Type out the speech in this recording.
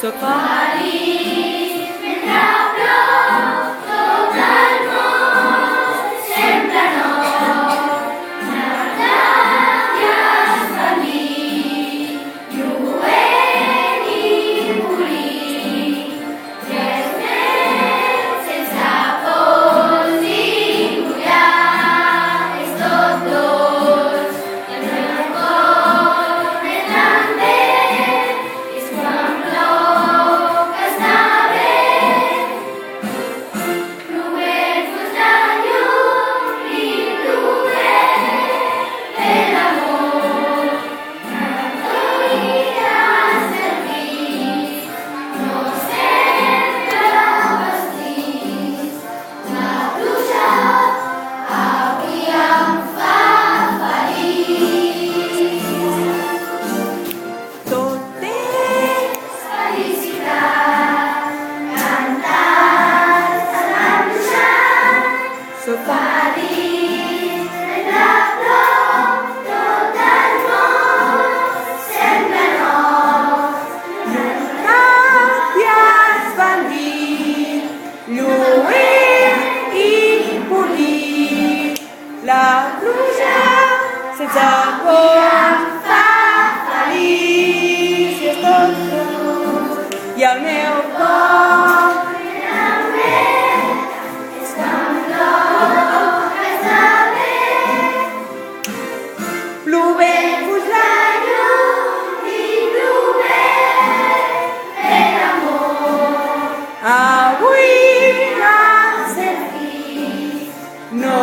Soc feliç mentre plou tot el món, sempre nou. Gràcies per mi, lluent i polit, res més sense pols i mullar, és tot dolç, el meu cor més també, és quan plou que està bé. Plovent-vos de llum i plovent de l'amor, cantories servís, no sempre vestits. La pluja avui em fa feliç. Tot és Felicitat, cantats en la pluja, soc feliç mentre plou tot el món, sempre nou. gràcies van dir, lluent i polit. La pluja sense por em fa feliç. I és tot dolç i el meu cor És quan plou que està bé. plovent-vos la Llum i plovent de l'amor, avui servís, no